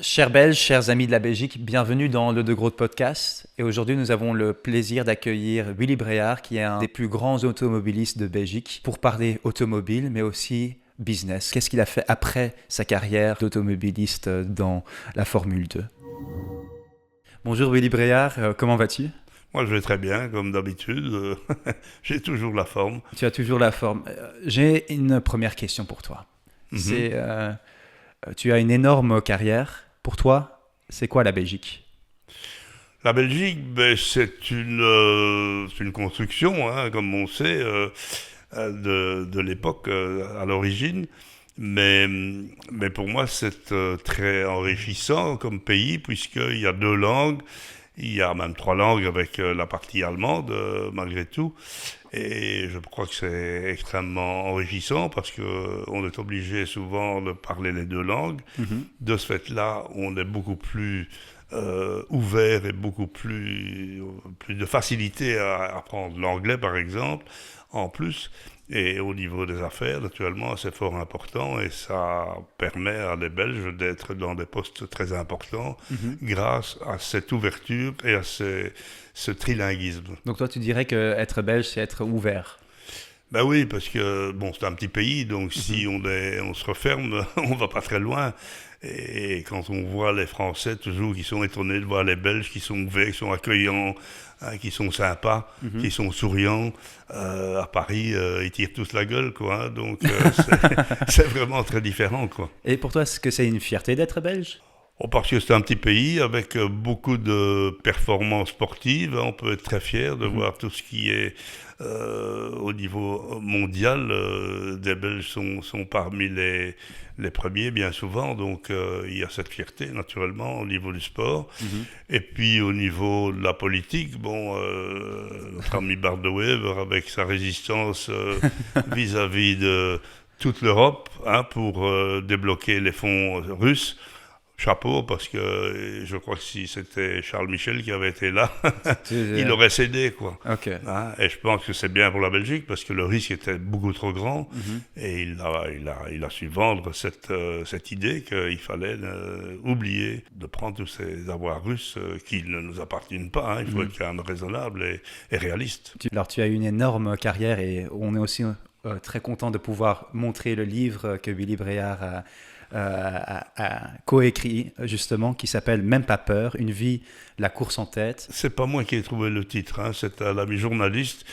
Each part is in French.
Chers Belges, chers amis de la Belgique, bienvenue dans le De Groot Podcast. Et aujourd'hui, nous avons le plaisir d'accueillir Willy Bréard, qui est un des plus grands automobilistes de Belgique, pour parler automobile, mais aussi business. Qu'est-ce qu'il a fait après sa carrière d'automobiliste dans la Formule 2? Bonjour Willy Bréard, comment vas-tu? Moi, je vais très bien, comme d'habitude. J'ai toujours la forme. Tu as toujours la forme. J'ai une première question pour toi. Tu as une énorme carrière. Pour toi, c'est quoi la Belgique? La Belgique, c'est une construction, hein, comme on sait, de l'époque à l'origine. Mais pour moi, c'est très enrichissant comme pays, puisqu'il y a deux langues. Il y a même trois langues avec la partie allemande, malgré tout. Et je crois que c'est extrêmement enrichissant parce qu'on est obligé souvent de parler les deux langues. De ce fait-là, on est beaucoup plus ouvert et beaucoup plus de facilité à apprendre l'anglais, par exemple, en plus. Et au niveau des affaires, naturellement, c'est fort important et ça permet à les Belges d'être dans des postes très importants grâce à cette ouverture et à ce trilinguisme. Donc toi, tu dirais qu'être belge, c'est être ouvert? Ben oui, parce que bon, c'est un petit pays, donc si on se referme, on va pas très loin. Et quand on voit les Français toujours qui sont étonnés de voir les Belges qui sont ouverts, qui sont accueillants, hein, qui sont sympas, qui sont souriants, à Paris, ils tirent tous la gueule, quoi. Hein, donc c'est vraiment très différent, quoi. Et pour toi, est-ce que c'est une fierté d'être belge? Oh, parce que c'est un petit pays avec beaucoup de performances sportives. On peut être très fier de voir tout ce qui est au niveau mondial. Des Belges sont parmi les premiers bien souvent. Donc il y a cette fierté naturellement au niveau du sport. Et puis au niveau de la politique, bon, notre ami Bart De Wever avec sa résistance vis-à-vis de toute l'Europe, hein, pour débloquer les fonds russes. Chapeau, parce que je crois que si c'était Charles Michel qui avait été là, il aurait cédé, quoi. Okay. Hein, et je pense que c'est bien pour la Belgique, parce que le risque était beaucoup trop grand, et il a su vendre cette idée qu'il fallait oublier de prendre tous ces avoirs russes qui ne nous appartiennent pas. Hein. Il faut être quand même raisonnable et réaliste. Alors, tu as eu une énorme carrière, et on est aussi très content de pouvoir montrer le livre que Willy Bréard a coécrit, justement, qui s'appelle Même pas peur, une vie, la course en tête. C'est pas moi qui ai trouvé le titre, hein. C'est un ami journaliste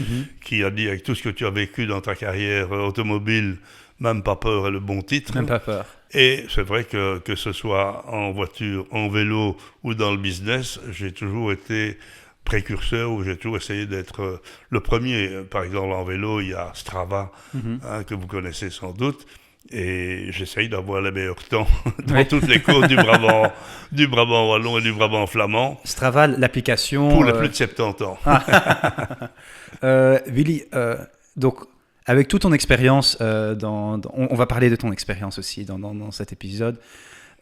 qui a dit, avec tout ce que tu as vécu dans ta carrière automobile, Même pas peur est le bon titre. Même pas peur. Et c'est vrai que ce soit en voiture, en vélo ou dans le business, j'ai toujours été précurseur, où j'ai toujours essayé d'être le premier. Par exemple, en vélo, il y a Strava, hein, que vous connaissez sans doute. Et j'essaye d'avoir les meilleurs temps dans toutes les courses du Brabant wallon et du Brabant flamand. Strava, l'application... Pour les plus de 70 ans. Willy, donc, avec toute ton expérience, on va parler de ton expérience aussi dans cet épisode,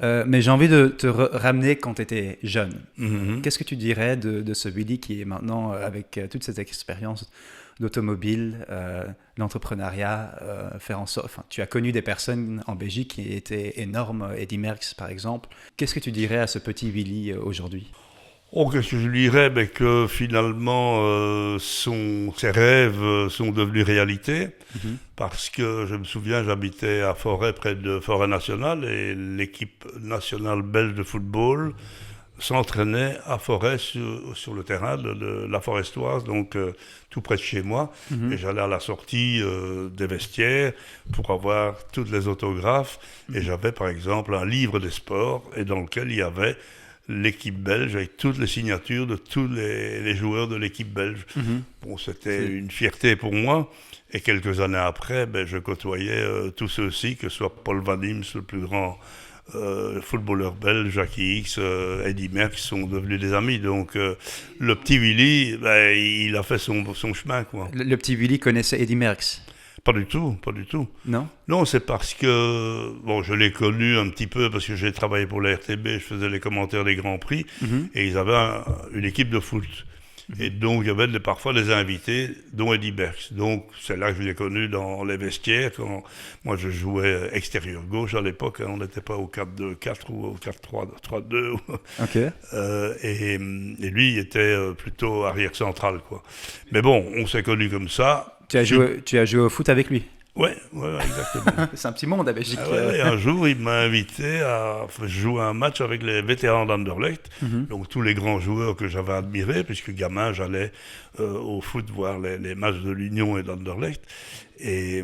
mais j'ai envie de te ramener quand tu étais jeune. Qu'est-ce que tu dirais de ce Willy qui est maintenant, avec toute cette expérience d'automobile, l'entrepreneuriat, faire en sorte... Enfin, tu as connu des personnes en Belgique qui étaient énormes, Eddy Merckx par exemple. Qu'est-ce que tu dirais à ce petit Willy aujourd'hui? Oh, qu'est-ce que je dirais? Que finalement, ses rêves sont devenus réalité. Parce que je me souviens, j'habitais à Forêt, près de Forêt Nationale, et l'équipe nationale belge de football s'entraînait à Forêt sur le terrain de la Forestoise, donc tout près de chez moi. Et j'allais à la sortie des vestiaires pour avoir toutes les autographes. Et j'avais par exemple un livre des sports, et dans lequel il y avait l'équipe belge avec toutes les signatures de tous les joueurs de l'équipe belge. Bon, c'était une fierté pour moi. Et quelques années après, je côtoyais tous ceux-ci, que ce soit Paul Van Imst, le plus grand footballeur belge, Jackie X, Eddy Merckx sont devenus des amis. Donc le petit Willy, il a fait son chemin, quoi. Le petit Willy connaissait Eddy Merckx? Pas du tout, pas du tout. Non? Non, c'est parce que, bon, je l'ai connu un petit peu parce que j'ai travaillé pour la RTB, je faisais les commentaires des Grands Prix, et ils avaient une équipe de foot. Et donc, il y avait parfois des invités, dont Eddie Berks. Donc, c'est là que je l'ai connu dans les vestiaires. Quand moi, je jouais extérieur gauche à l'époque. On n'était pas au 4-2-4 ou au 4-3-2. Ok. Et lui, il était plutôt arrière central, quoi. Mais bon, on s'est connus comme ça. Tu as joué au foot avec lui? Ouais, exactement. C'est un petit monde à Belgique. Un jour, il m'a invité à jouer un match avec les vétérans d'Anderlecht, donc tous les grands joueurs que j'avais admirés, puisque gamin, j'allais au foot voir les matchs de l'Union et d'Anderlecht. Et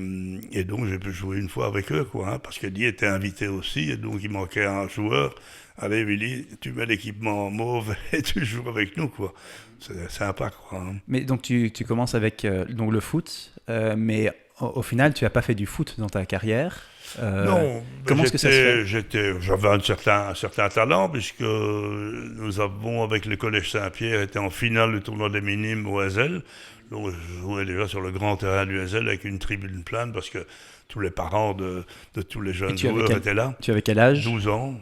donc, j'ai pu jouer une fois avec eux, quoi, hein, parce qu'Eddie était invité aussi, et donc il manquait un joueur. Allez, Willy, tu mets l'équipement mauve et tu joues avec nous, quoi. C'est sympa, quoi. Hein. Mais donc, tu commences avec donc le foot, mais au final, tu n'as pas fait du foot dans ta carrière. Non, comment est-ce que ça se fait j'avais un certain talent, puisque nous avons, avec le Collège Saint-Pierre, été en finale du tournoi des minimes au Hazel. Donc, je jouais déjà sur le grand terrain du Hazel avec une tribune pleine, parce que tous les parents de tous les jeunes joueurs étaient là. Tu avais quel âge? 12 ans.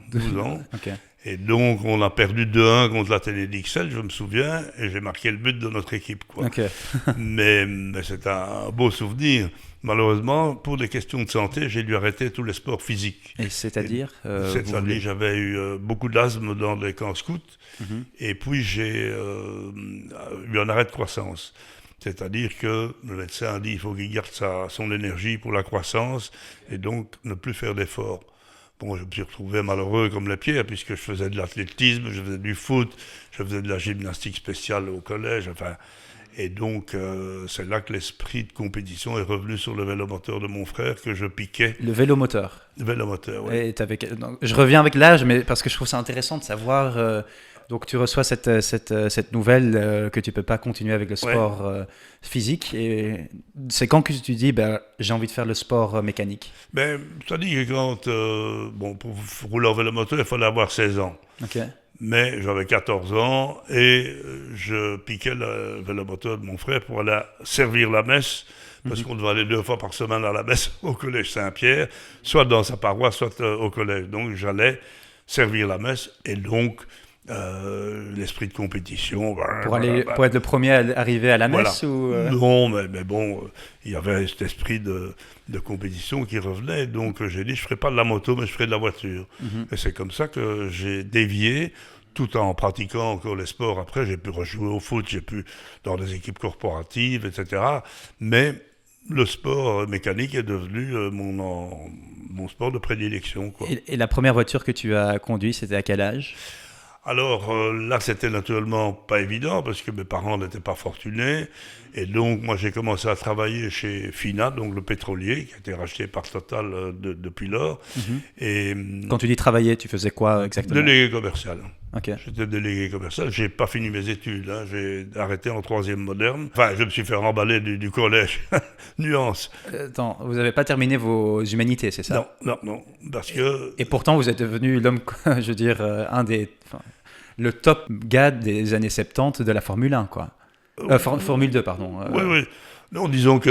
Okay. Et donc, on a perdu 2-1 contre la Télé d'Ixelles, je me souviens, et j'ai marqué le but de notre équipe, quoi. Okay. mais c'est un beau souvenir. Malheureusement, pour des questions de santé, j'ai dû arrêter tous les sports physiques. Et c'est-à-dire j'avais eu beaucoup d'asthme dans les camps scouts, et puis j'ai eu un arrêt de croissance. C'est-à-dire que le médecin a dit qu'il faut qu'il garde son énergie pour la croissance, et donc ne plus faire d'efforts. Bon, je me suis retrouvé malheureux comme les pierres, puisque je faisais de l'athlétisme, je faisais du foot, je faisais de la gymnastique spéciale au collège, enfin... Et donc, c'est là que l'esprit de compétition est revenu sur le vélomoteur de mon frère, que je piquais. Le vélomoteur? Le vélomoteur, oui. Je reviens avec l'âge, mais parce que je trouve ça intéressant de savoir... donc, tu reçois cette nouvelle que tu ne peux pas continuer avec le sport physique. Et c'est quand que tu dis, j'ai envie de faire le sport mécanique? C'est-à-dire que quand... pour rouler en vélomoteur, il fallait avoir 16 ans. Ok. Mais j'avais 14 ans et je piquais le vélomoteur de mon frère pour aller servir la messe, parce qu'on devait aller 2 fois par semaine à la messe au Collège Saint-Pierre, soit dans sa paroisse, soit au collège. Donc j'allais servir la messe, et donc l'esprit de compétition... Pour être le premier à arriver à la messe, voilà. Non, mais bon, il y avait cet esprit de compétition qui revenait, donc j'ai dit, je ne ferai pas de la moto, mais je ferai de la voiture. Et c'est comme ça que j'ai dévié, tout en pratiquant encore les sports. Après, j'ai pu rejouer au foot, j'ai pu dans des équipes corporatives, etc. Mais le sport mécanique est devenu mon sport de prédilection, quoi. Et la première voiture que tu as conduite, c'était à quel âge? Alors là, c'était naturellement pas évident, parce que mes parents n'étaient pas fortunés. Et donc, moi, j'ai commencé à travailler chez Fina, donc le pétrolier, qui a été racheté par Total depuis lors. Et, quand tu dis travailler, tu faisais quoi exactement? Délégué commercial. Okay. J'étais délégué commercial. J'ai pas fini mes études. Hein. J'ai arrêté en 3e moderne. Enfin, je me suis fait remballer du collège. Nuance. Attends, vous n'avez pas terminé vos humanités, c'est ça? Non. Parce que... Et pourtant, vous êtes devenu l'homme, je veux dire, le top gars des années 70 de la Formule 1, quoi. Formule 2, pardon. Oui. Non, disons que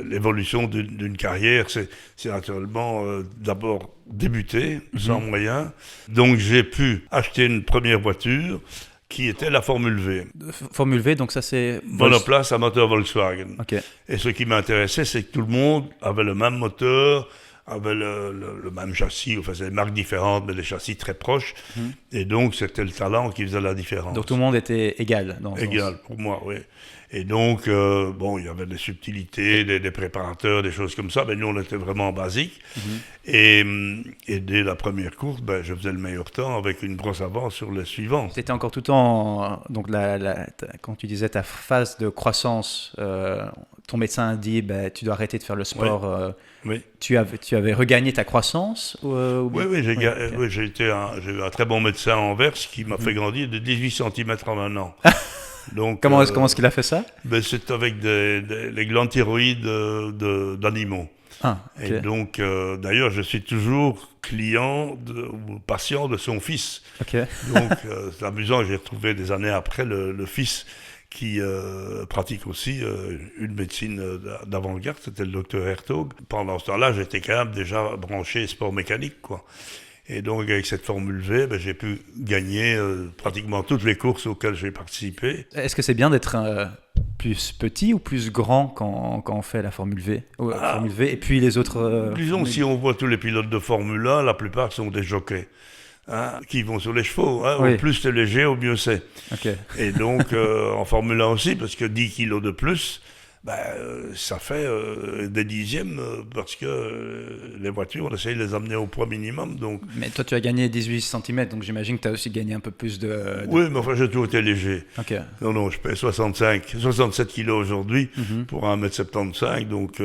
l'évolution d'une carrière, c'est naturellement d'abord débuter sans moyens. Donc j'ai pu acheter une première voiture qui était la Formule V. Formule V, donc ça c'est... Monoplace à moteur Volkswagen. Okay. Et ce qui m'intéressait, c'est que tout le monde avait le même moteur, avait le même châssis, enfin c'est des marques différentes, mais des châssis très proches. Et donc c'était le talent qui faisait la différence. Donc tout le monde était égal dans ce égal, sens. pour moi, oui. Et donc, il y avait des subtilités, des préparateurs, des choses comme ça, mais nous on était vraiment basiques. Et dès la première course, je faisais le meilleur temps avec une grosse avance sur les suivants. C'était encore tout le temps, donc quand tu disais ta phase de croissance, ton médecin a dit tu dois arrêter de faire le sport. Oui. Tu avais regagné ta croissance Oui, j'ai eu un très bon médecin à Anvers qui m'a fait grandir de 18 cm en un an. Donc, comment est-ce qu'il a fait ça? C'est avec les glandes thyroïdes d'animaux. Ah, okay. Et donc, d'ailleurs, je suis toujours client ou patient de son fils. Okay. Donc, c'est amusant, j'ai retrouvé des années après le fils qui pratique aussi une médecine d'avant-garde, c'était le docteur Hertog. Pendant ce temps-là, j'étais quand même déjà branché sport mécanique, quoi. Et donc, avec cette Formule V, j'ai pu gagner pratiquement toutes les courses auxquelles j'ai participé. Est-ce que c'est bien d'être plus petit ou plus grand quand on fait la Formule V, Formule V et puis les autres disons, si on voit tous les pilotes de Formule 1, la plupart sont des jockeys. Qui vont sur les chevaux. Oui. Au plus c'est léger, au mieux c'est. Okay. Et donc, en Formule 1 aussi, parce que 10 kilos de plus, ça fait des dixièmes, parce que les voitures, on essaye de les amener au poids minimum. Donc... Mais toi, tu as gagné 18 cm, donc j'imagine que tu as aussi gagné un peu plus de... Oui, mais enfin, j'ai toujours été léger. Okay. Non, je pèse 67 kilos aujourd'hui pour 1m75, donc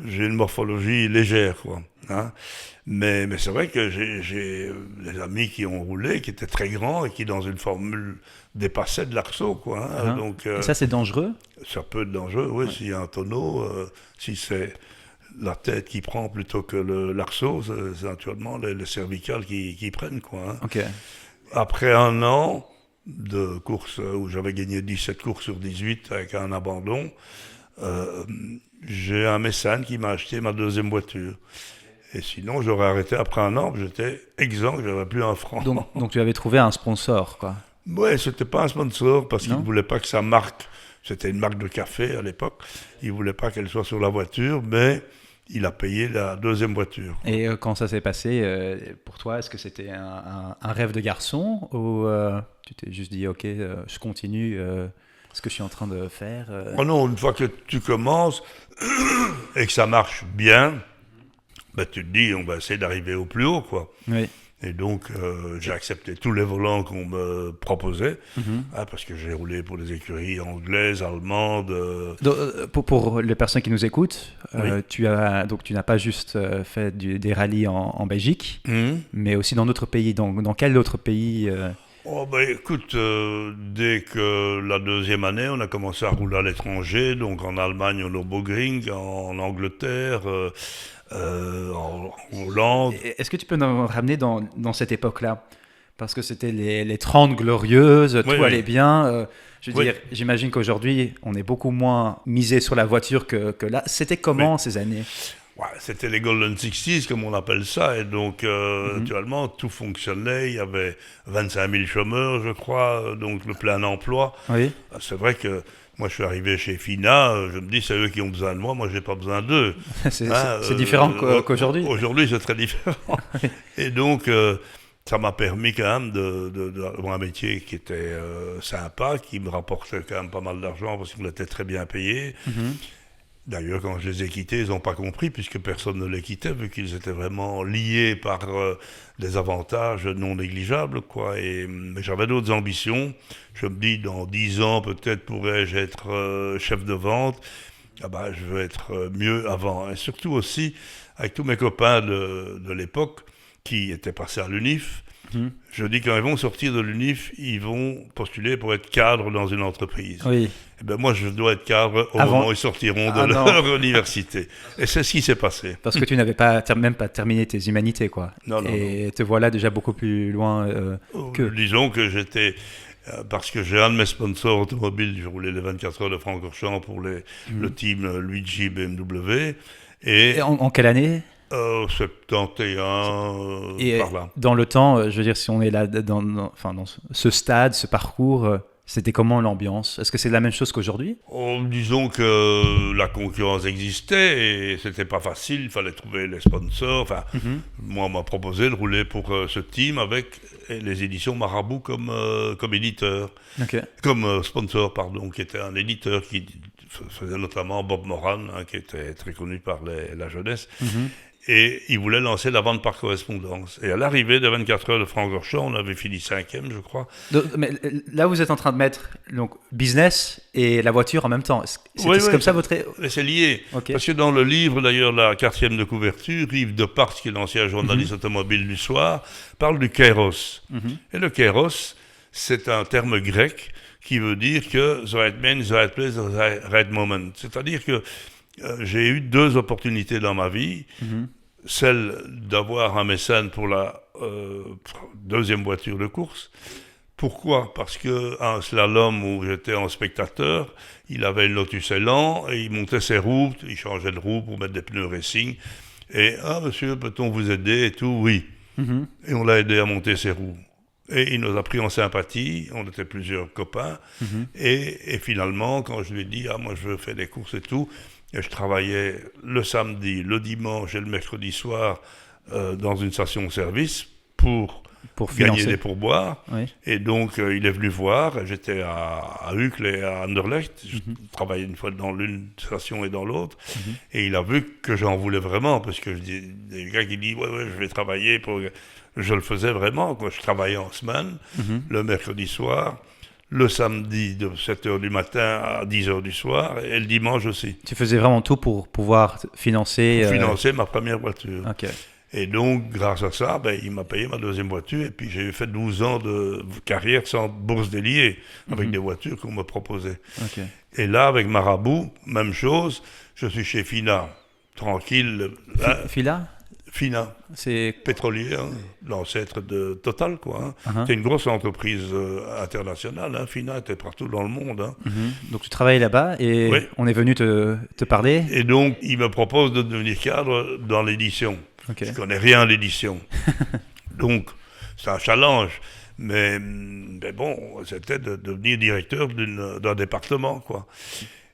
j'ai une morphologie légère, quoi. Mais c'est vrai que j'ai des amis qui ont roulé, qui étaient très grands et qui, dans une formule, dépassaient de l'arceau, quoi. Donc, et ça, c'est dangereux? Ça peut être dangereux, oui. S'il y a un tonneau, si c'est la tête qui prend plutôt que l'arceau, c'est naturellement les cervicales qui prennent, quoi. Okay. Après un an de course où j'avais gagné 17 courses sur 18 avec un abandon, j'ai un mécène qui m'a acheté ma deuxième voiture. Et sinon, j'aurais arrêté après un an, j'étais exempt, je n'avais plus un franc. Donc tu avais trouvé un sponsor, quoi? Oui, c'était pas un sponsor, parce qu'il ne voulait pas que sa marque, c'était une marque de café à l'époque, il ne voulait pas qu'elle soit sur la voiture, mais il a payé la deuxième voiture. Et quand ça s'est passé, pour toi, est-ce que c'était un rêve de garçon, ou tu t'es juste dit, ok, je continue ce que je suis en train de faire Oh non, une fois que tu commences et que ça marche bien, tu te dis, on va essayer d'arriver au plus haut, quoi. Oui. Et donc, j'ai accepté tous les volants qu'on me proposait, parce que j'ai roulé pour des écuries anglaises, allemandes. Pour les personnes qui nous écoutent, oui. tu n'as pas juste fait des rallyes en Belgique, mais aussi dans d'autres pays. Dans quel autre pays Oh écoute, dès que la deuxième année, on a commencé à rouler à l'étranger, donc en Allemagne, au Nürburgring, en Angleterre, en Hollande. Est-ce que tu peux nous ramener dans cette époque-là? Parce que c'était les 30 glorieuses, tout allait bien. Je veux dire, j'imagine qu'aujourd'hui, on est beaucoup moins misé sur la voiture que là. C'était comment ces années? Ouais, c'était les Golden 60s, comme on appelle ça, et donc naturellement, tout fonctionnait, il y avait 25 000 chômeurs, je crois, donc le plein emploi. Oui. C'est vrai que moi, je suis arrivé chez FINA, je me dis, c'est eux qui ont besoin de moi j'ai pas besoin d'eux. C'est différent qu'aujourd'hui. Aujourd'hui, c'est très différent. Et donc, ça m'a permis quand même d'avoir un métier qui était sympa, qui me rapportait quand même pas mal d'argent, parce qu'on était très bien payé. D'ailleurs, quand je les ai quittés, ils n'ont pas compris, puisque personne ne les quittait, vu qu'ils étaient vraiment liés par des avantages non négligeables, quoi. Mais j'avais d'autres ambitions. Je me dis, dans 10 ans, peut-être pourrais-je être chef de vente. Je veux être mieux avant. Et surtout aussi, avec tous mes copains de l'époque, qui étaient passés à l'UNIF, je dis quand ils vont sortir de l'UNIF, ils vont postuler pour être cadre dans une entreprise. Oui. Et moi, je dois être cadre au moment où ils sortiront de leur université. Et c'est ce qui s'est passé. Parce que tu n'avais même pas terminé tes humanités, quoi. Non. Te voilà déjà beaucoup plus loin que... Disons que j'étais... parce que j'ai un de mes sponsors automobiles, je roulais les 24 heures de Francorchamps pour le team Luigi BMW. Et en quelle année 71, et par là. Dans le temps, je veux dire, si on est là dans ce stade, ce parcours, c'était comment l'ambiance? Est-ce que c'est la même chose qu'aujourd'hui? Disons que la concurrence existait et c'était pas facile, il fallait trouver les sponsors. Moi, on m'a proposé de rouler pour ce team avec les éditions Marabout comme éditeur. Okay. Comme sponsor, pardon, qui était un éditeur qui faisait notamment Bob Moran, qui était très connu par la jeunesse. Et il voulait lancer la vente par correspondance. Et à l'arrivée des 24 heures de Francorchamps, on avait fini 5e, je crois. Mais là, vous êtes en train de mettre business et la voiture en même temps. C'est comme ça votre... C'est lié. Okay. Parce que dans le livre, d'ailleurs, la 4e de couverture, Yves Departs, qui est l'ancien journaliste automobile du soir, parle du kairos. Et le kairos, c'est un terme grec qui veut dire que the right man, the right place, the right moment. C'est-à-dire que j'ai eu 2 opportunités dans ma vie. Celle d'avoir un mécène pour la deuxième voiture de course. Pourquoi? Parce qu'un slalom où j'étais en spectateur, il avait une Lotus Elan et il montait ses roues, il changeait de roue pour mettre des pneus racing. Et « Ah, monsieur, peut-on vous aider ?» et tout, oui. et on l'a aidé à monter ses roues. Et il nous a pris en sympathie, on était plusieurs copains, et finalement, quand je lui ai dit « Ah, moi je veux faire des courses et tout », et je travaillais le samedi, le dimanche et le mercredi soir dans une station-service pour gagner des pourboires. Oui. Et donc, il est venu voir. J'étais à Uccle et à Anderlecht. Je travaillais une fois dans l'une station et dans l'autre. Et il a vu que j'en voulais vraiment, parce que des gars qui disent « Ouais, je vais travailler pour... » Je le faisais vraiment, quoi. Je travaillais en semaine, le mercredi soir, le samedi de 7h du matin à 10h du soir, et le dimanche aussi. Tu faisais vraiment tout pour pouvoir financer... Pour financer ma première voiture. Okay. Et donc, grâce à ça, il m'a payé ma deuxième voiture, et puis j'ai fait 12 ans de carrière sans bourse déliée, avec des voitures qu'on me proposait. Okay. Et là, avec Marabout, même chose, je suis chez Fina, tranquille. Fina, c'est pétrolier, l'ancêtre de Total, quoi. C'est une grosse entreprise internationale. Fina était partout dans le monde. Donc tu travaillais là-bas et on est venu te parler. Et donc, il me propose de devenir cadre dans l'édition. Okay. Je ne connais rien à l'édition. Donc, c'est un challenge. Mais bon, c'était de devenir directeur d'un département, quoi.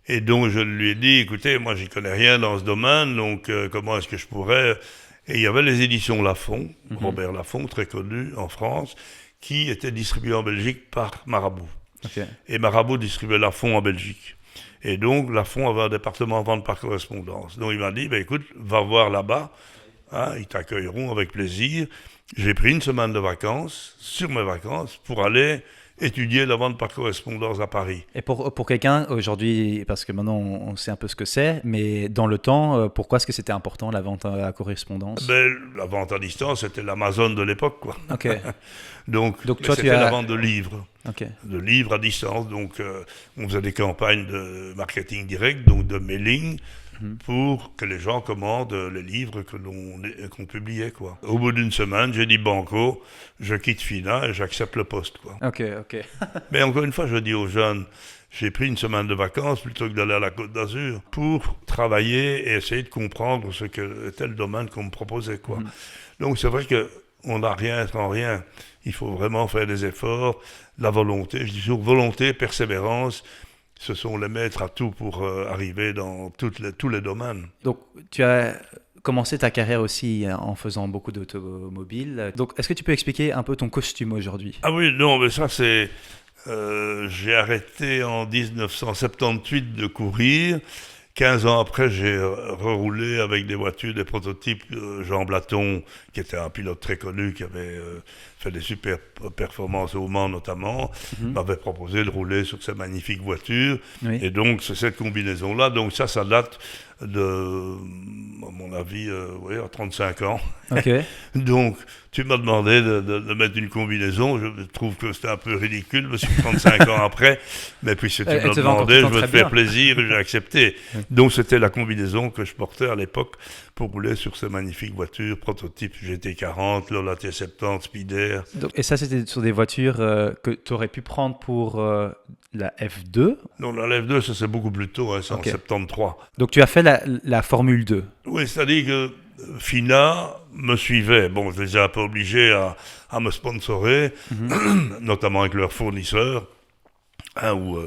Et donc, je lui ai dit, écoutez, moi, je n'y connais rien dans ce domaine, donc comment est-ce que je pourrais... Et il y avait les éditions Lafon, Robert Laffont, très connu en France, qui était distribué en Belgique par Marabout. Okay. Et Marabout distribuait Lafon en Belgique. Et donc, Lafon avait un département vente par correspondance. Donc, il m'a dit, écoute, va voir là-bas, ils t'accueilleront avec plaisir. J'ai pris une semaine de vacances, sur mes vacances, pour aller étudier la vente par correspondance à Paris. Et pour quelqu'un aujourd'hui, parce que maintenant on sait un peu ce que c'est, mais dans le temps, pourquoi est-ce que c'était important la vente à correspondance ? La vente à distance, c'était l'Amazon de l'époque, quoi. Okay. donc toi, c'était la vente de livres. Okay. De livres à distance. Donc on faisait des campagnes de marketing direct, donc de mailing, pour que les gens commandent les livres qu'on publiait, quoi. Au bout d'une semaine, j'ai dit banco, je quitte Fina et j'accepte le poste, quoi. Ok. Mais encore une fois, je dis aux jeunes, j'ai pris une semaine de vacances plutôt que d'aller à la Côte d'Azur pour travailler et essayer de comprendre ce que était le domaine qu'on me proposait, quoi. Donc c'est vrai qu'on n'a rien sans rien. Il faut vraiment faire des efforts, la volonté, je dis toujours volonté, persévérance. Ce sont les maîtres à tout pour arriver dans tous les domaines. Donc, tu as commencé ta carrière aussi en faisant beaucoup d'automobiles. Donc, est-ce que tu peux expliquer un peu ton costume aujourd'hui ? Ah oui, non, mais ça, c'est... j'ai arrêté en 1978 de courir. 15 ans après, j'ai reroulé avec des voitures, des prototypes. Jean Blaton, qui était un pilote très connu, qui avait fait des super performances au Mans notamment, m'avait proposé de rouler sur ces magnifiques voitures. Oui. Et donc, c'est cette combinaison-là. Donc ça date de, à mon avis, à 35 ans. Okay. Donc, tu m'as demandé de mettre une combinaison. Je trouve que c'était un peu ridicule, parce que 35 ans après, mais puisque tu m'as demandé, je veux te faire plaisir et j'ai accepté. Oui. Donc, c'était la combinaison que je portais à l'époque pour rouler sur ces magnifiques voitures, prototypes GT40, Lola T70, Spider. Donc, et ça, c'était sur des voitures que tu aurais pu prendre pour la F2 ? Non, la F2, ça c'est beaucoup plus tôt, c'est en 73. Donc, tu as fait la Formule 2 ? Oui, c'est-à-dire que Fina me suivait. Bon, je les ai un peu obligés à me sponsorer, notamment avec leurs fournisseurs, où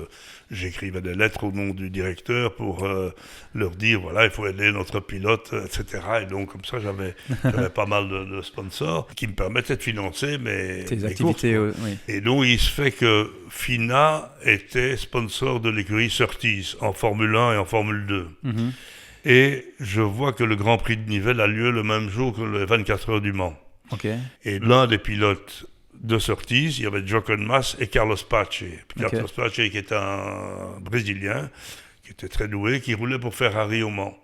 j'écrivais des lettres au nom du directeur pour leur dire, voilà, il faut aider notre pilote, etc. Et donc, comme ça, j'avais pas mal de sponsors qui me permettaient de financer mes activités. Courses, oui. Et donc, il se fait que Fina était sponsor de l'écurie Surtees en Formule 1 et en Formule 2. Et je vois que le Grand Prix de Nivelles a lieu le même jour que les 24 heures du Mans. Okay. Et l'un des pilotes de Surtees, il y avait Jochen Mass et Carlos Pace. Carlos Pace, qui est un Brésilien, qui était très doué, qui roulait pour Ferrari au Mans.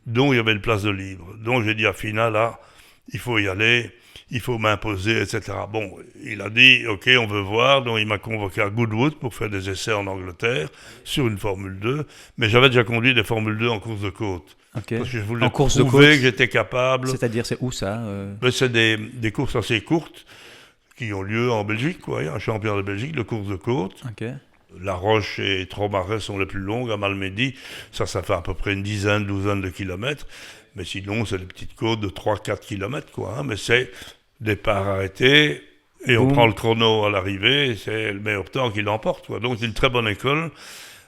Donc il y avait une place de libre. Donc j'ai dit à Fina, là, il faut y aller, il faut m'imposer, etc. Bon, il a dit, ok, on veut voir. Donc il m'a convoqué à Goodwood pour faire des essais en Angleterre sur une Formule 2. Mais j'avais déjà conduit des Formule 2 en course de côte. Okay. Parce que je voulais prouver que j'étais capable. C'est-à-dire, c'est où ça C'est des courses assez courtes qui ont lieu en Belgique, quoi. Il y a un championnat de Belgique de course de côte. Okay. La Roche et Tromarais sont les plus longues. À Malmedy, ça fait à peu près une douzaine de kilomètres. Mais sinon, c'est des petites côtes de 3-4 kilomètres, quoi. Mais c'est départ arrêté, et on Boum. prend le chrono à l'arrivée, c'est le meilleur temps qui l'emporte, quoi. Donc c'est une très bonne école,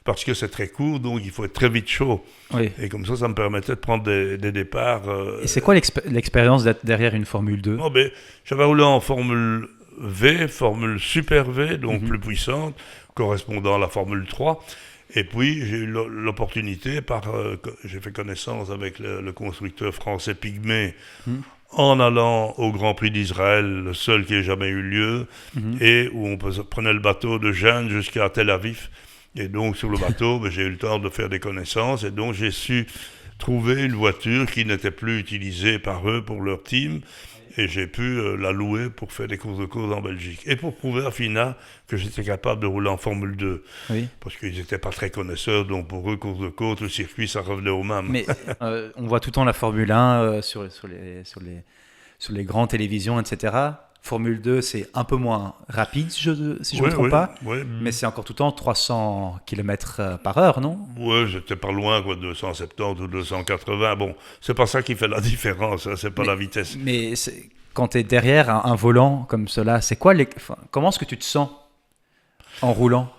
parce que c'est très court, donc il faut être très vite chaud. Oui. Et comme ça me permettait de prendre des départs. Et c'est quoi l'expérience d'être derrière une Formule 2? Oh, ben, j'avais roulé en Formule V, Formule Super V, donc plus puissante, correspondant à la Formule 3. Et puis, j'ai eu l'opportunité, j'ai fait connaissance avec le constructeur français Pygmée, en allant au Grand Prix d'Israël, le seul qui ait jamais eu lieu, et où on prenait le bateau de Gênes jusqu'à Tel Aviv. Et donc, sur le bateau, ben, j'ai eu le temps de faire des connaissances, et donc j'ai su trouver une voiture qui n'était plus utilisée par eux pour leur team, et j'ai pu la louer pour faire des courses de côte en Belgique. Et pour prouver à FINA que j'étais capable de rouler en Formule 2. Oui. Parce qu'ils n'étaient pas très connaisseurs, donc pour eux, course de côte, le circuit, ça revenait au même. Mais on voit tout le temps la Formule 1 sur les grandes télévisions, etc. Formule 2, c'est un peu moins rapide, si je ne me trompe pas. Oui. Mais c'est encore tout le temps 300 km par heure, non? Oui, j'étais pas loin, quoi, 270 ou 280. Bon, c'est pas ça qui fait la différence, hein, c'est pas la vitesse. Mais quand tu es derrière un volant comme cela, c'est quoi comment est-ce que tu te sens en roulant?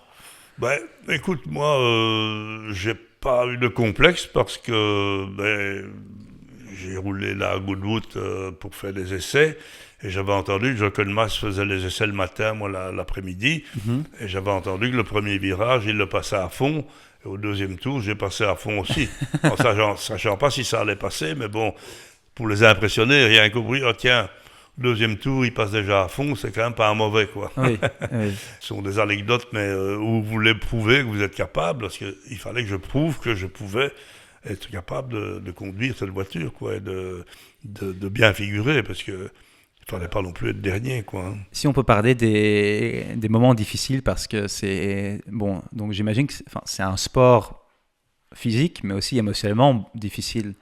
Ben, écoute, moi, j'ai pas eu de complexe parce que j'ai roulé là à Goodwood pour faire des essais. Et j'avais entendu que Jochen Mass faisait les essais le matin, moi l'après-midi. Et j'avais entendu que le premier virage, il le passait à fond. Et au deuxième tour, j'ai passé à fond aussi. En sachant pas si ça allait passer, mais bon, pour les impressionner, rien qu'au bruit, oh tiens, deuxième tour, il passe déjà à fond, c'est quand même pas un mauvais, quoi. Oui, oui. Ce sont des anecdotes, mais où vous voulez prouver que vous êtes capable, parce qu'il fallait que je prouve que je pouvais être capable de conduire cette voiture, quoi, et de bien figurer, parce que il fallait pas non plus être dernier, quoi. Hein. Si on peut parler des moments difficiles, parce que c'est... Bon, donc j'imagine que c'est un sport physique, mais aussi émotionnellement difficile.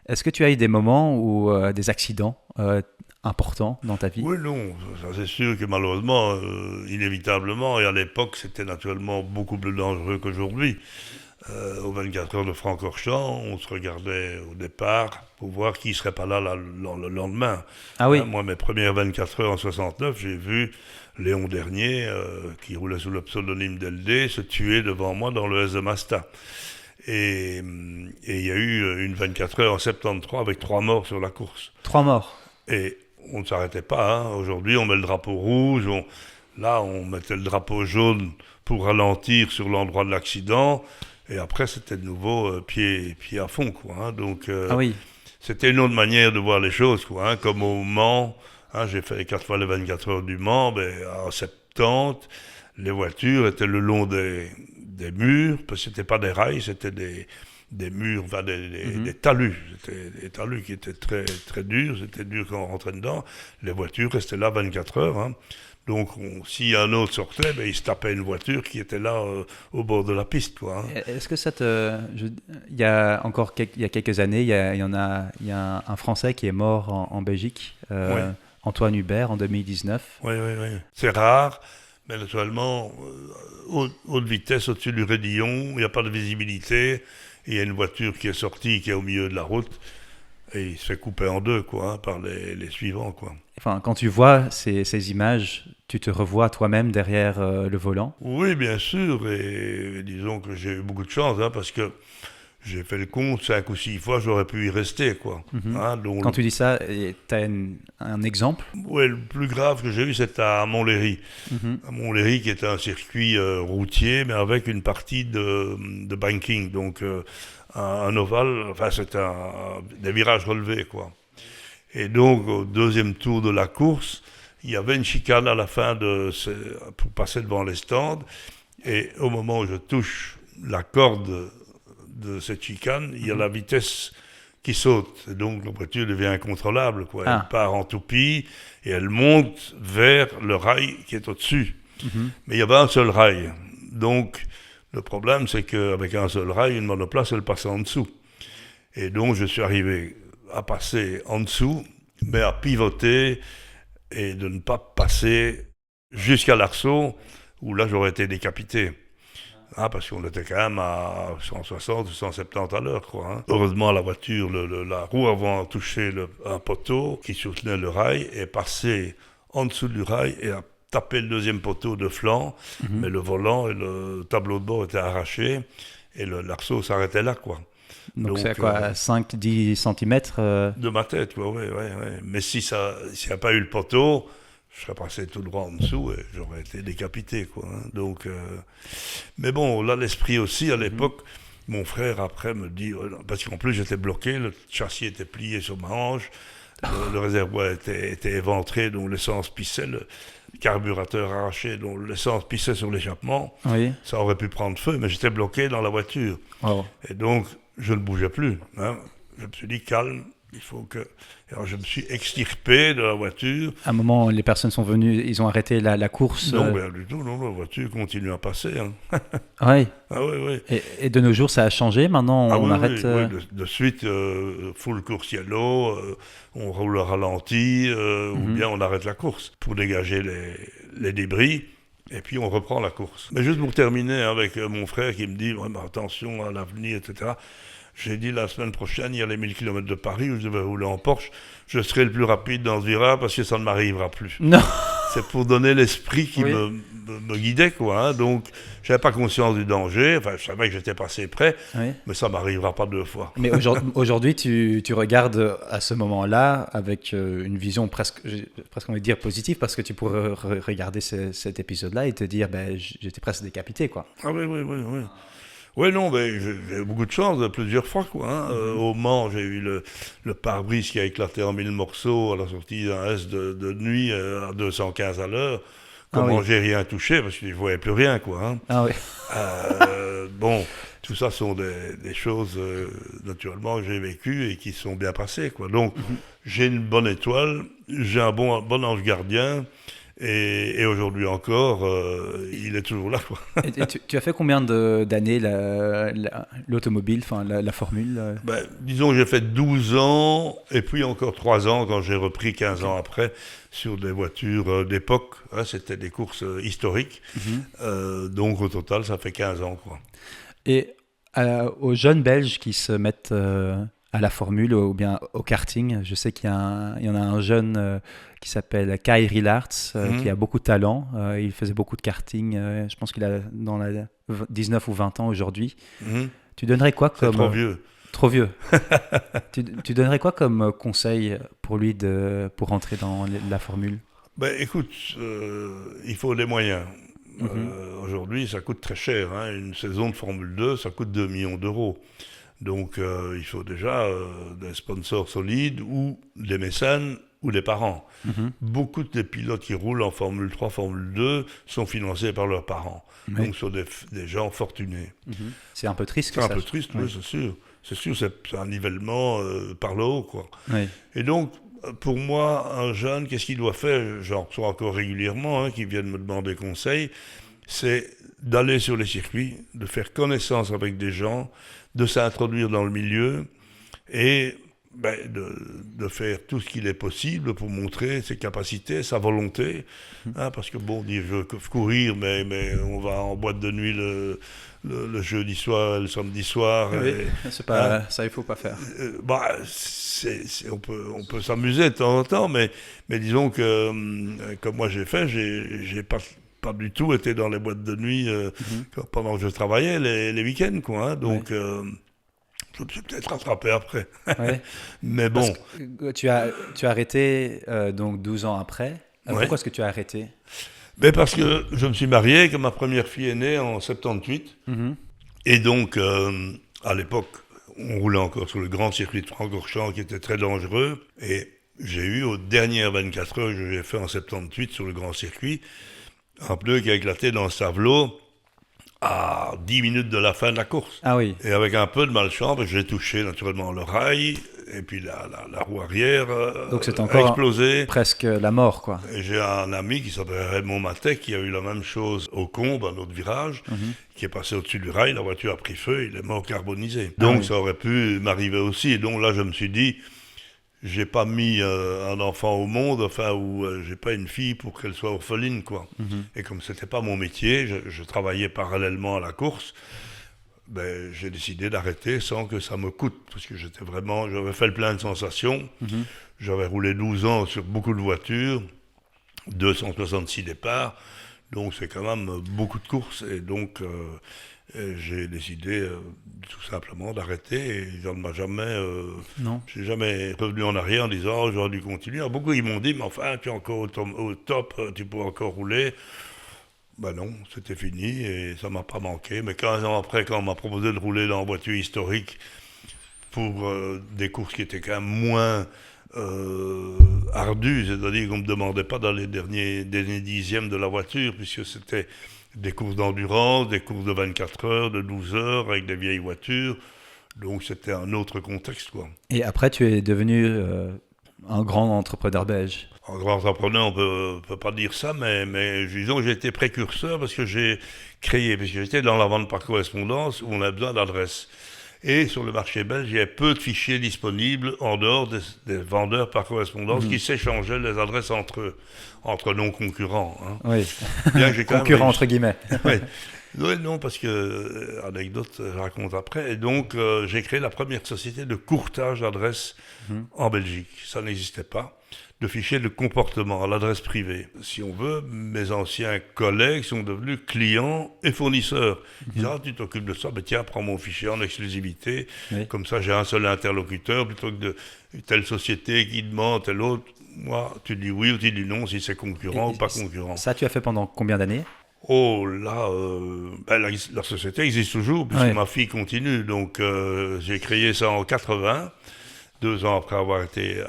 Est-ce que tu as eu des moments où des accidents importants dans ta vie? Oui, non, ça c'est sûr que malheureusement, inévitablement, et à l'époque, c'était naturellement beaucoup plus dangereux qu'aujourd'hui. Aux 24 heures de Francorchamps, on se regardait au départ pour voir qui ne serait pas là le lendemain. Ah oui. Moi, mes premières 24 heures en 69, j'ai vu Léon Dernier, qui roulait sous le pseudonyme d'LD, se tuer devant moi dans le S de Masta. Et il y a eu une 24 heures en 73 avec 3 morts sur la course. 3 morts. Et on ne s'arrêtait pas. Hein. Aujourd'hui, on met le drapeau rouge. Là, on mettait le drapeau jaune pour ralentir sur l'endroit de l'accident. Et après, c'était de nouveau pied à fond, quoi. Hein. Donc, Ah oui. c'était une autre manière de voir les choses, quoi. Hein. Comme au Mans, hein, j'ai fait 4 fois les 24 heures du Mans, en 70, les voitures étaient le long des murs, parce que c'était pas des rails, c'était des murs, enfin des talus. C'était des talus qui étaient très, très durs, c'était dur quand on rentrait dedans. Les voitures restaient là 24 heures, hein. Donc, si un autre sortait, il se tapait une voiture qui était là au bord de la piste, quoi. Hein. Est-ce que il y a encore il y a quelques années, il y a un Français qui est mort en Belgique, Oui. Antoine Hubert, en 2019. Oui. C'est rare, mais naturellement, haute vitesse au-dessus du raidillon, il n'y a pas de visibilité, il y a une voiture qui est sortie, qui est au milieu de la route, et il se fait couper en deux, quoi, hein, par les suivants, quoi. Enfin, quand tu vois ces images, tu te revois toi-même derrière le volant? Oui, bien sûr, et disons que j'ai eu beaucoup de chance, hein, parce que j'ai fait le compte 5 ou 6 fois, j'aurais pu y rester, quoi. Hein, donc, Quand tu dis ça, tu as un exemple? Oui, le plus grave que j'ai eu, c'était à Montlhéry. À Montlhéry, qui est un circuit routier, mais avec une partie de banking, donc un ovale, enfin c'est des virages relevés, quoi. Et donc, au deuxième tour de la course, il y avait une chicane à la fin pour passer devant les stands. Et au moment où je touche la corde de cette chicane, il y a la vitesse qui saute. Et donc, la voiture devient incontrôlable, quoi. Elle part en toupie et elle monte vers le rail qui est au-dessus. Mais il y avait un seul rail. Donc, le problème, c'est qu'avec un seul rail, une monoplace, elle passe en dessous. Et donc, je suis arrivé à passer en dessous, mais à pivoter et de ne pas passer jusqu'à l'arceau, où là j'aurais été décapité. Parce qu'on était quand même à 160 ou 170 à l'heure, quoi. Heureusement, la voiture, la roue avant touché un poteau qui soutenait le rail est passée en dessous du rail et a tapé le deuxième poteau de flanc, mais le volant et le tableau de bord étaient arrachés et l'arceau s'arrêtait là, quoi. Donc c'est quoi, 5-10 cm De ma tête, quoi, ouais. Mais s'il n'y a pas eu le poteau, je serais passé tout droit en dessous et j'aurais été décapité, quoi. Donc, mais bon, là, l'esprit aussi, à l'époque, mon frère, après, me dit... parce qu'en plus, j'étais bloqué, le châssis était plié sur ma hanche, le réservoir était éventré, donc l'essence pissait, le carburateur arraché, donc l'essence pissait sur l'échappement. Oui. Ça aurait pu prendre feu, mais j'étais bloqué dans la voiture. Oh. Et donc, je ne bougeais plus. Je me suis dit, calme, il faut que... Alors, je me suis extirpé de la voiture. À un moment, les personnes sont venues, ils ont arrêté la course. Non, rien du tout, non, la voiture continue à passer. Oui. Oui. Et de nos jours, ça a changé. Maintenant, on arrête. Oui. De suite, full course yellow, on roule au ralenti, ou bien on arrête la course pour dégager les débris. Et puis on reprend la course. Mais juste pour terminer avec mon frère qui me dit attention à l'avenir, etc. J'ai dit la semaine prochaine, il y a les 1000 km de Paris où je devais rouler en Porsche. Je serai le plus rapide dans ce virage parce que ça ne m'arrivera plus. Non. C'est pour donner l'esprit qui me guidait, quoi. Donc, je n'avais pas conscience du danger. Enfin, je savais que j'étais passé près, mais ça ne m'arrivera pas 2 fois. Mais aujourd'hui, tu regardes à ce moment-là avec une vision presque on va dire positive, parce que tu pourrais regarder cet épisode-là et te dire, j'étais presque décapité, quoi. Ah oui. Oui, non, mais j'ai eu beaucoup de chance plusieurs fois, quoi. Au Mans, j'ai eu le pare-brise qui a éclaté en 1000 morceaux à la sortie d'un S de nuit à 215 à l'heure. Comment j'ai rien touché, parce que je ne voyais plus rien, quoi. Ah oui. Bon, tout ça sont des choses, naturellement, que j'ai vécues et qui sont bien passées, quoi. Donc, j'ai une bonne étoile, j'ai un bon ange gardien. Et aujourd'hui encore, il est toujours là, quoi. Et tu as fait combien d'années l'automobile, enfin la formule disons que j'ai fait 12 ans, et puis encore 3 ans quand j'ai repris 15 ans après, sur des voitures d'époque. C'était des courses historiques. Donc au total, ça fait 15 ans, quoi. Et aux jeunes Belges qui se mettent à la formule ou bien au karting, je sais qu'il y en a un jeune qui s'appelle Kai Rilarts, qui a beaucoup de talent. Il faisait beaucoup de karting. Je pense qu'il a dans la 19 ou 20 ans aujourd'hui. Tu donnerais quoi comme... C'est trop vieux. Trop vieux. tu donnerais quoi comme conseil pour lui pour rentrer dans la formule? Écoute, il faut des moyens. Aujourd'hui, ça coûte très cher. Une saison de Formule 2, ça coûte 2 millions d'euros. Donc, il faut déjà des sponsors solides ou des mécènes ou des parents. Beaucoup des pilotes qui roulent en Formule 3, Formule 2 sont financés par leurs parents. Donc, ce sont des gens fortunés. C'est un peu triste. C'est un peu triste, oui, c'est sûr. C'est sûr, c'est un nivellement par le haut, quoi. Oui. Et donc, pour moi, un jeune, qu'est-ce qu'il doit faire? J'en reçois encore régulièrement, qui viennent me demander conseil. C'est d'aller sur les circuits, de faire connaissance avec des gens, de s'introduire dans le milieu et de faire tout ce qu'il est possible pour montrer ses capacités, sa volonté. Parce que bon, on dit je veux courir, mais on va en boîte de nuit le jeudi soir, le samedi soir. Oui, c'est pas, ça il faut pas faire. On peut s'amuser de temps en temps, mais disons que comme moi j'ai fait, j'ai pas du tout été dans les boîtes de nuit pendant que je travaillais les week-ends, quoi. Donc je me suis peut-être rattrapé après. Mais bon. Tu as arrêté donc 12 ans après. Pourquoi est-ce que tu as arrêté? Parce que je me suis marié, que ma première fille est née en 78. Et donc, à l'époque, on roulait encore sur le grand circuit de Francorchamps qui était très dangereux. Et j'ai eu, aux dernières 24 heures que j'ai fait en 78 sur le grand circuit, un pneu qui a éclaté dans le Stavelot à 10 minutes de la fin de la course. Ah oui. Et avec un peu de malchance, j'ai touché naturellement le rail, et puis la roue arrière donc c'est a encore explosé. Presque la mort, quoi. Et j'ai un ami qui s'appelle Raymond Matet, qui a eu la même chose au Combe, un autre virage, qui est passé au-dessus du rail, la voiture a pris feu, il est mort carbonisé. Donc ça aurait pu m'arriver aussi, et donc là je me suis dit, j'ai pas mis un enfant au monde, enfin, ou j'ai pas une fille pour qu'elle soit orpheline, quoi. Et comme c'était pas mon métier, je travaillais parallèlement à la course, ben, j'ai décidé d'arrêter sans que ça me coûte, parce que j'avais fait le plein de sensations, j'avais roulé 12 ans sur beaucoup de voitures, 266 départs, donc c'est quand même beaucoup de courses, et donc j'ai décidé tout simplement d'arrêter, et Non. j'ai jamais revenu en arrière en disant oh, j'aurais dû continuer. Alors, beaucoup ils m'ont dit mais enfin tu es encore au top, tu peux encore rouler. Ben non, c'était fini et ça m'a pas manqué. Mais 15 ans après, quand on m'a proposé de rouler dans une voiture historique pour des courses qui étaient quand même moins ardues, c'est-à-dire qu'on ne me demandait pas dans les derniers dixièmes de la voiture, puisque c'était des courses d'endurance, des courses de 24 heures, de 12 heures, avec des vieilles voitures. Donc c'était un autre contexte, quoi. Et après, tu es devenu un grand entrepreneur belge. En grand entrepreneur, on peut pas dire ça, mais disons que j'ai été précurseur parce que j'ai créé, parce que j'étais dans la vente par correspondance où on a besoin d'adresses. Et sur le marché belge, il y avait peu de fichiers disponibles en dehors des vendeurs par correspondance qui s'échangeaient les adresses entre non-concurrents. Hein. Oui, Bien que j'ai quand même concurrent entre guillemets. Oui. Oui, non, parce que, anecdote, je raconte après. Et donc, j'ai créé la première société de courtage d'adresses en Belgique. Ça n'existait pas. De fichiers de comportement à l'adresse privée. Si on veut, mes anciens collègues sont devenus clients et fournisseurs. Ils disent, ah, tu t'occupes de ça, ben tiens, prends mon fichier en exclusivité. Oui. Comme ça, j'ai un seul interlocuteur plutôt que de telle société qui demande, telle autre. Moi, tu dis oui ou tu dis non si c'est concurrent ou pas concurrent. Ça, tu as fait pendant combien d'années ? Oh là, la société existe toujours, puisque ma fille continue. Donc, j'ai créé ça en 80. 2 ans après avoir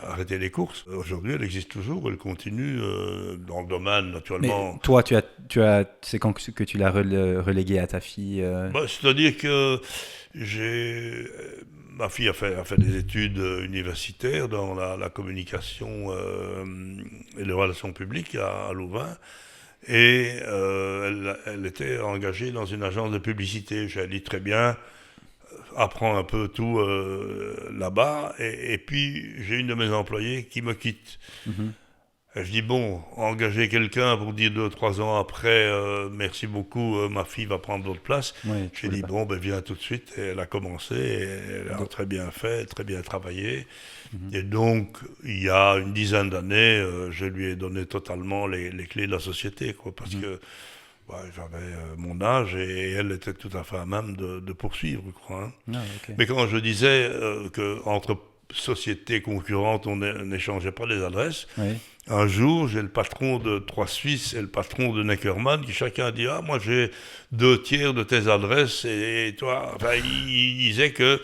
arrêté les courses. Aujourd'hui, elle existe toujours, elle continue dans le domaine, naturellement. Mais toi, c'est quand que tu l'as relégué à ta fille C'est-à-dire que ma fille a fait des études universitaires dans la communication et les relations publiques à Louvain. Et elle était engagée dans une agence de publicité. J'ai dit très bien, apprends un peu tout là-bas. Et puis, j'ai une de mes employées qui me quitte. Et je dis, bon, engager quelqu'un pour dire 2-3 ans après, merci beaucoup, ma fille va prendre d'autres places. Oui, j'ai dit, bon, ben viens tout de suite. Et elle a commencé, et elle a très bien fait, très bien travaillé. Et donc, il y a une dizaine d'années, je lui ai donné totalement les clés de la société, quoi, parce que j'avais mon âge et elle était tout à fait à même de poursuivre, je crois. Hein. Ah, okay. Mais quand je disais qu'entre sociétés concurrentes, on n'échangeait pas les adresses, un jour, j'ai le patron de 3 Suisses et le patron de Neckermann qui chacun dit « Ah, moi j'ai 2/3 de tes adresses et toi... » Enfin, il disait qu'il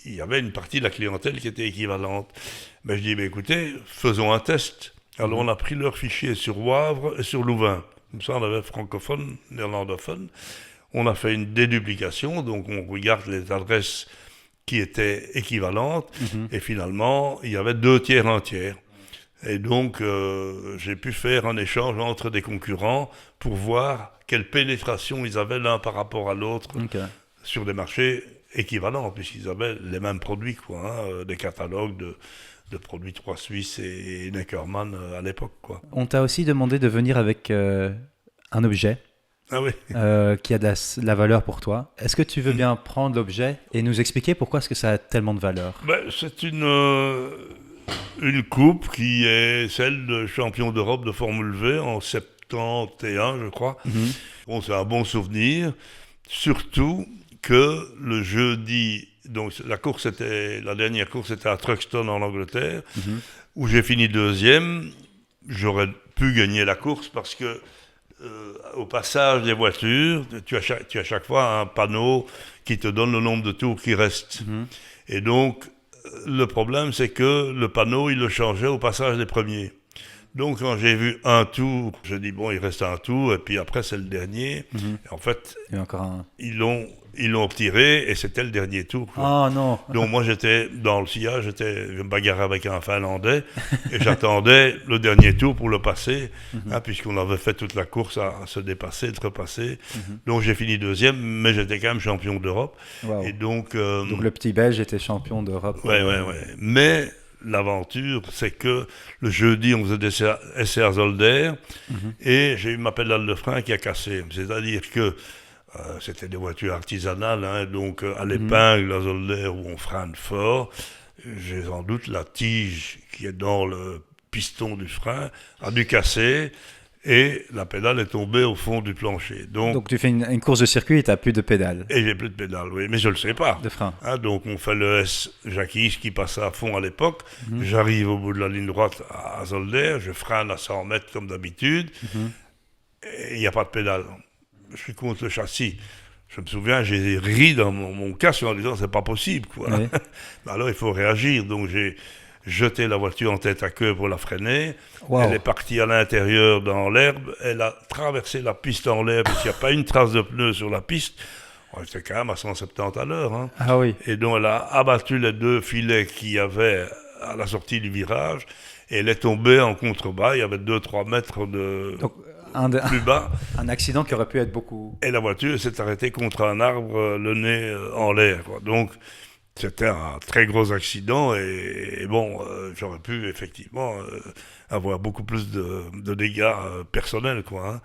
y avait une partie de la clientèle qui était équivalente. Mais je dis « Écoutez, faisons un test. » Alors on a pris leurs fichiers sur Wavre et sur Louvain. Comme ça, on avait francophone, néerlandophone. On a fait une déduplication, donc on regarde les adresses qui étaient équivalentes. Et finalement, il y avait 2/3, 1/3. Et donc, j'ai pu faire un échange entre des concurrents pour voir quelle pénétration ils avaient l'un par rapport à l'autre sur des marchés équivalents, puisqu'ils avaient les mêmes produits, quoi, hein, des catalogues de produits 3 Suisses et Neckermann à l'époque, quoi. On t'a aussi demandé de venir avec un objet qui a de la valeur pour toi. Est-ce que tu veux bien prendre l'objet et nous expliquer pourquoi est-ce que ça a tellement de valeur ? C'est une coupe qui est celle de champion d'Europe de Formule V en 71, je crois. Bon, c'est un bon souvenir, surtout que le jeudi... Donc la dernière course était à Truxton en Angleterre, où j'ai fini 2e. J'aurais pu gagner la course parce que au passage des voitures, tu as chaque fois un panneau qui te donne le nombre de tours qui restent. Et donc, le problème, c'est que le panneau, il le changeait au passage des premiers. Donc, quand j'ai vu un tour, je dis, bon, il reste un tour, et puis après, c'est le dernier. Et en fait, ils l'ont retiré, et c'était le dernier tour. Ah non. Donc, moi, j'étais dans le sillage, je me bagarrais avec un Finlandais, et j'attendais le dernier tour pour le passer, puisqu'on avait fait toute la course à se dépasser, de repasser. Donc, j'ai fini 2e, mais j'étais quand même champion d'Europe. Wow. Et donc le petit Belge était champion d'Europe. Ouais. Mais l'aventure, c'est que le jeudi, on faisait des essais à Zolder, et j'ai eu ma pédale de frein qui a cassé. C'est-à-dire que c'était des voitures artisanales, hein, donc à l'épingle, à Zolder, où on freine fort. J'ai sans doute la tige qui est dans le piston du frein a dû casser et la pédale est tombée au fond du plancher. Donc tu fais une course de circuit et tu n'as plus de pédale. Et j'ai plus de pédale, oui, mais je ne le sais pas. De frein. Hein, donc on fait le S Jacques qui passait à fond à l'époque. J'arrive au bout de la ligne droite à Zolder, je freine à 100 mètres comme d'habitude et il n'y a pas de pédale. Je suis contre le châssis. Je me souviens, j'ai ri dans mon casque en disant c'est pas possible, quoi. Oui. Alors il faut réagir. Donc j'ai jeté la voiture en tête à queue pour la freiner. Wow. Elle est partie à l'intérieur dans l'herbe. Elle a traversé la piste en l'air parce qu'il n'y a pas une trace de pneu sur la piste. On était quand même à 170 à l'heure. Hein. Ah oui. Et donc elle a abattu les 2 filets qu'il y avait à la sortie du virage. Et elle est tombée en contrebas. Il y avait 2-3 mètres de... Donc, plus bas. Un accident qui aurait pu être beaucoup... Et la voiture s'est arrêtée contre un arbre, le nez en l'air, quoi. Donc, c'était un très gros accident et bon, j'aurais pu effectivement avoir beaucoup plus de dégâts personnels, quoi. Hein.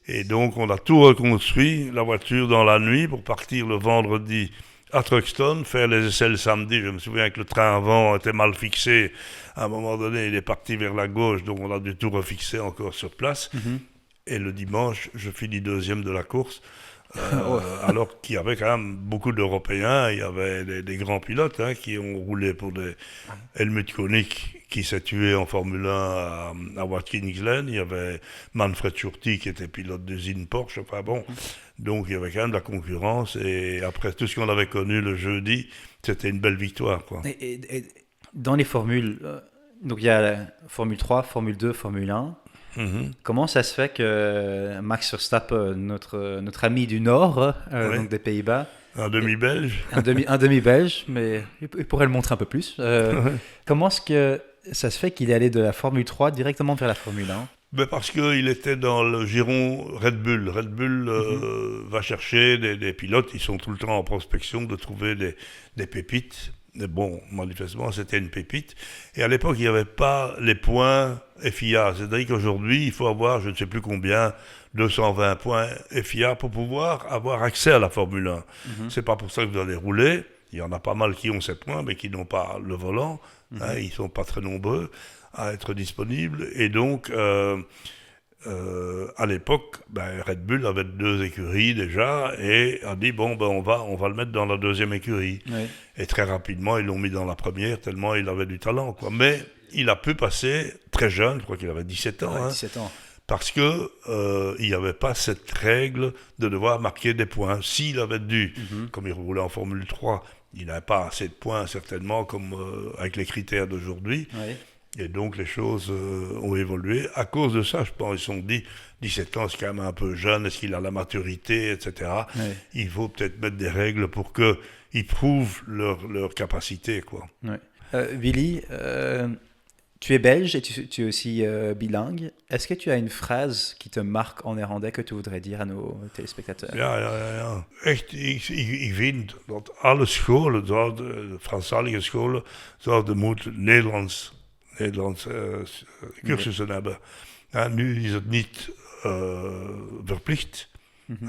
Et donc, on a tout reconstruit, la voiture dans la nuit, pour partir le vendredi à Truxton, faire les essais le samedi. Je me souviens que le train avant était mal fixé. À un moment donné, il est parti vers la gauche, donc on a dû tout refixer encore sur place. Et le dimanche, je finis 2e de la course, alors qu'il y avait quand même beaucoup d'Européens. Il y avait des grands pilotes hein, qui ont roulé pour des Helmut Koenig, qui s'est tué en Formule 1 à Watkins Glen. Il y avait Manfred Schurti, qui était pilote d'usine Porsche. Enfin bon, donc il y avait quand même de la concurrence. Et après tout ce qu'on avait connu le jeudi, c'était une belle victoire, quoi. Et dans les formules, donc il y a la Formule 3, Formule 2, Formule 1. Comment ça se fait que Max Verstappen, notre ami du Nord, donc des Pays-Bas, un demi-belge, un demi-belge, mais il pourrait le montrer un peu plus. Comment est-ce que ça se fait qu'il est allé de la Formule 3 directement vers la Formule 1? Ben parce qu'il était dans le giron Red Bull. Red Bull va chercher des pilotes, ils sont tout le temps en prospection de trouver des pépites. Mais bon, manifestement, c'était une pépite. Et à l'époque, il n'y avait pas les points FIA. C'est-à-dire qu'aujourd'hui, il faut avoir, je ne sais plus combien, 220 points FIA pour pouvoir avoir accès à la Formule 1. C'est pas pour ça que vous allez rouler. Il y en a pas mal qui ont ces points, mais qui n'ont pas le volant. Hein, ils ne sont pas très nombreux à être disponibles. Et donc... à l'époque, Red Bull avait 2 écuries déjà et a dit bon on va le mettre dans la 2e écurie. Oui. Et très rapidement ils l'ont mis dans la première tellement il avait du talent, quoi. Mais il a pu passer très jeune, je crois qu'il avait 17 ans. Ouais, hein, 17 ans. Parce que il n'y avait pas cette règle de devoir marquer des points. S'il avait dû, comme il roulait en Formule 3, il n'avait pas assez de points certainement comme avec les critères d'aujourd'hui. Oui. Et donc les choses ont évolué. À cause de ça, je pense, ils se sont dit, 17 ans, c'est quand même un peu jeune, est-ce qu'il a la maturité, etc. Oui. Il faut peut-être mettre des règles pour qu'ils prouvent leur capacité, quoi. Oui. Willy, tu es belge et tu es aussi bilingue. Est-ce que tu as une phrase qui te marque en néerlandais que tu voudrais dire à nos téléspectateurs? Ja. Echt, ik vind dat alle scholen, de Franstalige scholen, zouden moeten Nederlands cursussen hebben. Ja, nu is het niet verplicht.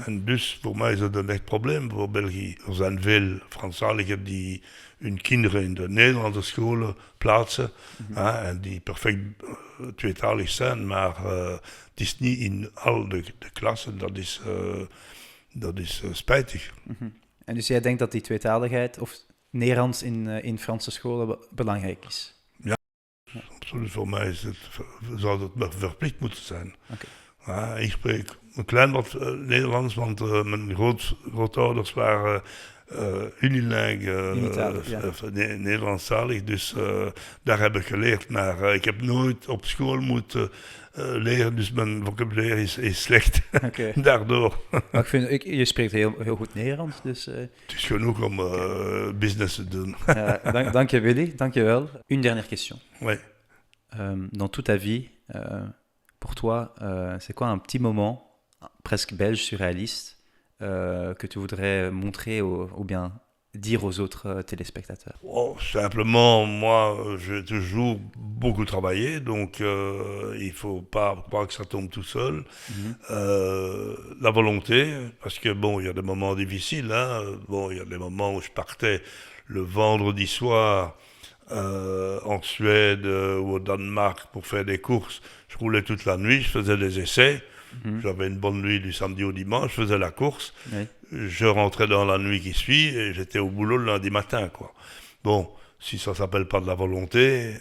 En dus voor mij is het een echt probleem voor België. Er zijn veel Franstaligen die hun kinderen in de Nederlandse scholen plaatsen. En die perfect tweetalig zijn, maar het is niet in al de klassen. Dat is spijtig. En dus jij denkt dat die tweetaligheid of Nederlands in Franse scholen belangrijk is? Absoluut, voor mij zou dat verplicht moeten zijn. Okay. Ik spreek een klein wat Nederlands, want mijn grootouders waren unilingue, Nederlandstalig, dus daar heb ik geleerd. Maar ik heb nooit op school moeten leren, dus mijn vocabulaire is slecht. Okay. Daardoor. Maar je spreekt heel goed Nederlands, dus... Het is genoeg om business te doen. Dank je, Willy. Dank je wel. Une dernière question. Oui. Dans toute ta vie, pour toi, c'est quoi un petit moment, presque belge, surréaliste, que tu voudrais montrer ou bien dire aux autres téléspectateurs? Simplement, moi, j'ai toujours beaucoup travaillé, donc il faut pas croire que ça tombe tout seul. La volonté, parce que bon, il y a des moments difficiles, hein. Bon, il y a des moments où je partais le vendredi soir en Suède ou au Danemark pour faire des courses. Je roulais toute la nuit, je faisais des essais. J'avais une bonne nuit du samedi au dimanche, je faisais la course. Oui. Je rentrais dans la nuit qui suit et j'étais au boulot le lundi matin, quoi. Bon, si ça s'appelle pas de la volonté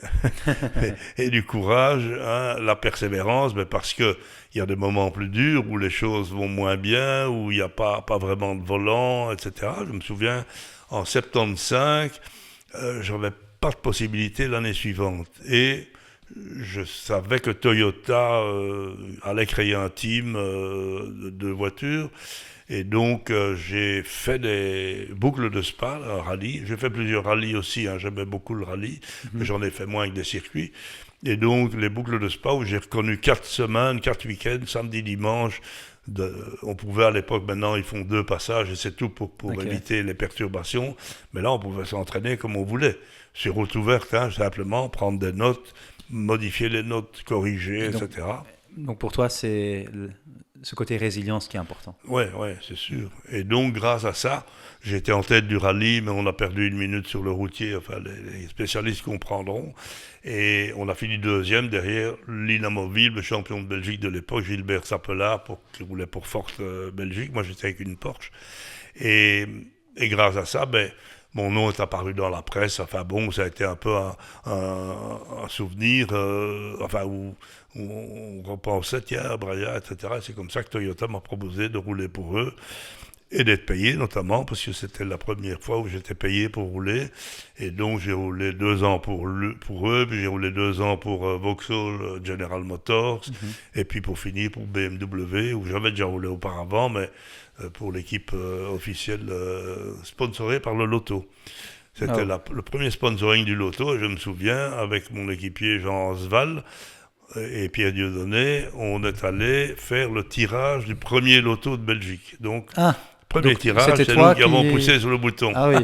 et du courage, hein, la persévérance, mais parce que il y a des moments plus durs où les choses vont moins bien, où il n'y a pas vraiment de volant, etc. Je me souviens, en 75, j'avais pas de possibilité l'année suivante. Et je savais que Toyota allait créer un team de voitures. Et donc, j'ai fait des boucles de Spa, un rallye. J'ai fait plusieurs rallyes aussi, hein, j'aimais beaucoup le rallye, mais j'en ai fait moins avec des circuits. Et donc, les boucles de Spa où j'ai reconnu 4 semaines, 4 week-ends, samedi, dimanche. On pouvait à l'époque, maintenant ils font 2 passages et c'est tout pour éviter les perturbations. Mais là, on pouvait s'entraîner comme on voulait. Sur route ouverte, hein, simplement prendre des notes, modifier les notes, corriger, etc. Donc pour toi, c'est ce côté résilience qui est important. Oui, c'est sûr. Et donc, grâce à ça, j'étais en tête du rallye, mais on a perdu 1 minute sur le routier, enfin, les spécialistes comprendront. Et on a fini 2e derrière l'inamovible champion de Belgique de l'époque, Gilbert Sapela, qui roulait pour Force Belgique. Moi, j'étais avec une Porsche. Et grâce à ça, mon nom est apparu dans la presse. Enfin bon, ça a été un peu un souvenir, où on repensait, tiens, Braya, etc. C'est comme ça que Toyota m'a proposé de rouler pour eux et d'être payé notamment, parce que c'était la première fois où j'étais payé pour rouler. Et donc j'ai roulé 2 ans pour eux, puis j'ai roulé 2 ans pour Vauxhall General Motors, et puis pour finir pour BMW, où j'avais déjà roulé auparavant, mais pour l'équipe officielle sponsorée par le Loto. C'était le premier sponsoring du Loto, et je me souviens, avec mon équipier Jean Osval et Pierre Dieudonné, on est allé faire le tirage du premier Loto de Belgique. Donc, premier tirage, c'est nous qui avons poussé sur le bouton. Ah oui.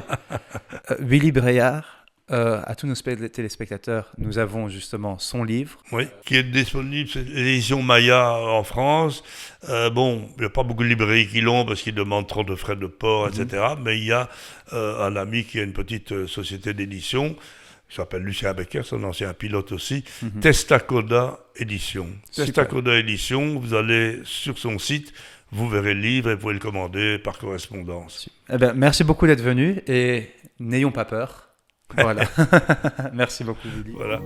Willy Braillard, à tous nos téléspectateurs, nous avons justement son livre. Oui, qui est disponible, c'est l'édition Maya en France. Il n'y a pas beaucoup de librairies qui l'ont parce qu'ils demandent trop de frais de port, etc. Mais il y a un ami qui a une petite société d'édition, qui s'appelle Lucien Becker, c'est un ancien pilote aussi, Testacoda Édition. Testacoda Édition, vous allez sur son site, vous verrez le livre et vous pouvez le commander par correspondance. Eh bien, merci beaucoup d'être venu et n'ayons pas peur. Voilà. Merci beaucoup, Willy. Voilà.